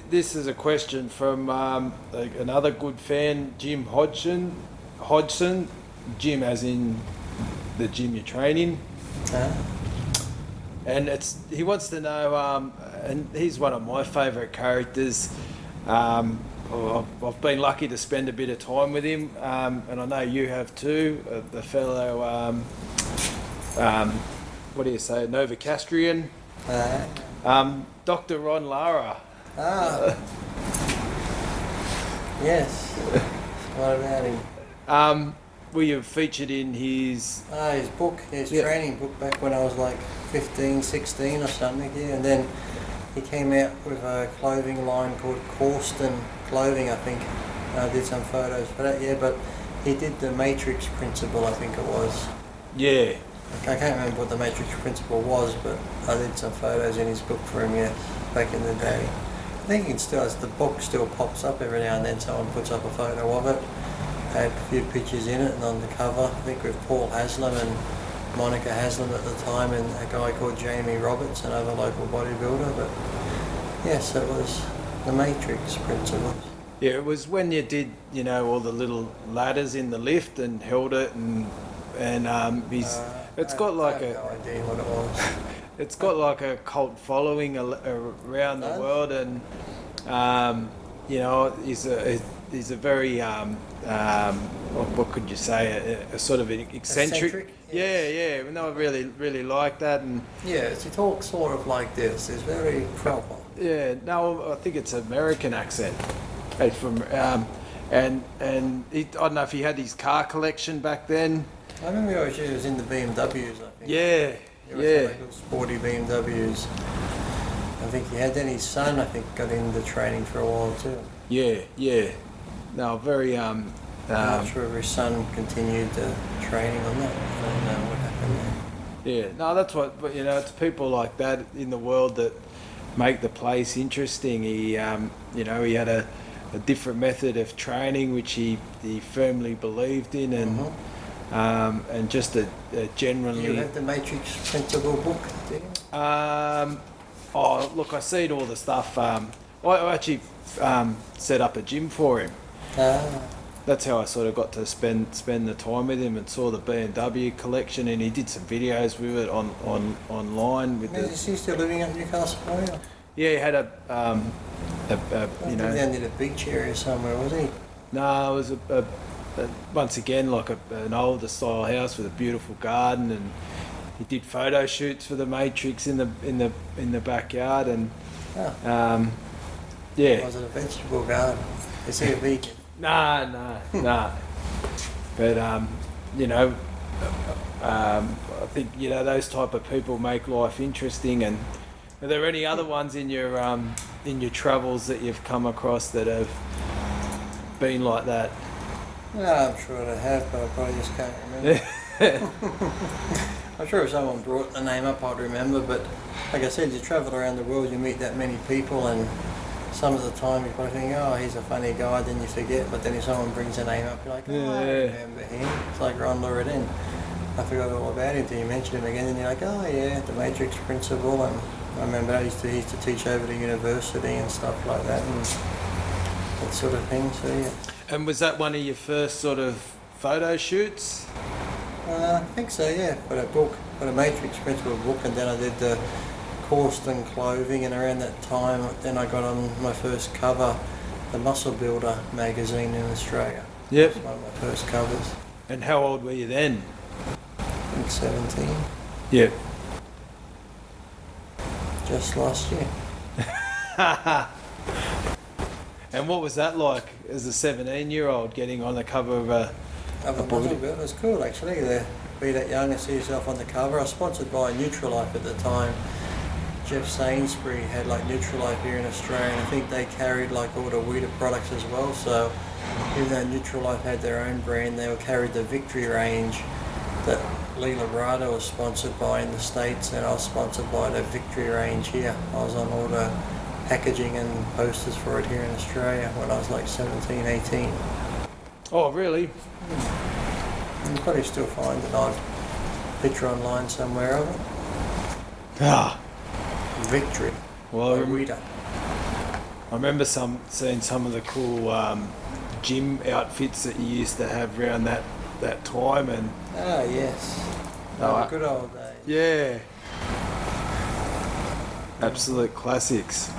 this is a question from another good fan, Jim Hodgson. Jim as in the gym you're training. And he wants to know, and he's one of my favourite characters. I've been lucky to spend a bit of time with him, and I know you have too. The fellow, what do you say, Novocastrian? Dr. Ron Lara. Yes. What about him? Were you featured in his book, his training book back when I was like 15, 16 or something, and then he came out with a clothing line called Corsten Clothing, I think. I did some photos for that, but he did the Matrix Principle, I think it was. Yeah. I can't remember what the Matrix Principle was, but I did some photos in his book for him, back in the day. I think the book still pops up every now and then, someone puts up a photo of it. I had a few pictures in it, and on the cover, I think with Paul Haslam and Monica Haslam at the time, and a guy called Jamie Roberts, another local bodybuilder. But yes, it was the Matrix Principles. Yeah, it was when you did, all the little ladders in the lift and held it, and it's got like I have no idea what it was. It's got like a cult following around the world, and he's a very what could you say, a sort of an eccentric. Yeah. No, I really like that, and he talks sort of like this. It's very proper. Yeah, no, I think it's an American accent. It's from and I don't know if he had his car collection back then. I remember he was in the BMWs, I think. Yeah. Like sporty BMWs. I think he had then his son, I think, got into training for a while too. Yeah. No, very I'm not sure if his son continued the training on that. I don't know what happened there. Yeah, no, that's what, but it's people like that in the world that make the place interesting. He he had a different method of training which he firmly believed in, and just a generally. You have the Matrix Principle book, do you? Oh, look, I seen all the stuff. I actually set up a gym for him. That's how I sort of got to spend the time with him, and saw the BMW collection, and he did some videos with it online. Is he still living up in Newcastle? Yeah, he had I think down near the beach area somewhere, was he? No, it was a once again like an older style house with a beautiful garden, and he did photo shoots for the Matrix in the backyard, and Was it a vegetable garden? Is he a vegan? Nah. But I think those type of people make life interesting. And are there any other ones in your travels that you've come across that have been like that? No, I'm sure they have, but I probably just can't remember. I'm sure if someone brought the name up, I'd remember. But like I said, you travel around the world, you meet that many people, and some of the time you probably think, oh, he's a funny guy, then you forget. But then if someone brings a name up, you're like, oh, I remember him. It's like Ron Loredin. I forgot all about him until you mention him again, and you're like, oh yeah, the Matrix Principle. And I remember he used to teach over the university and stuff like that, and that sort of thing. So yeah. And was that one of your first sort of photo shoots? I think so, yeah. For that book, for the Matrix Principle book, and then I did the Corsten Clothing, and around that time, then I got on my first cover, the Muscle Builder magazine in Australia. Yep. It was one of my first covers. And how old were you then? I think 17. Yep. Just last year. And what was that like as a 17-year-old getting on the cover of a book? It was cool actually, to be that young and see yourself on the cover. I was sponsored by Nutrilife at the time. Jeff Sainsbury had like Nutrilife here in Australia, and I think they carried like all the Weeder products as well. So even though Nutrilife had their own brand, they carried the Victory range that Lee Labrada was sponsored by in the States, and I was sponsored by the Victory range here. I was on all the packaging and posters for it here in Australia when I was like 17, 18. Oh, really? You can probably still find an odd picture online somewhere of it. Ah. Victory. Well, Weeder. I remember seeing some of the cool gym outfits that you used to have around that time, and Ah, yes. Oh, the good old days. yeah, absolute classics.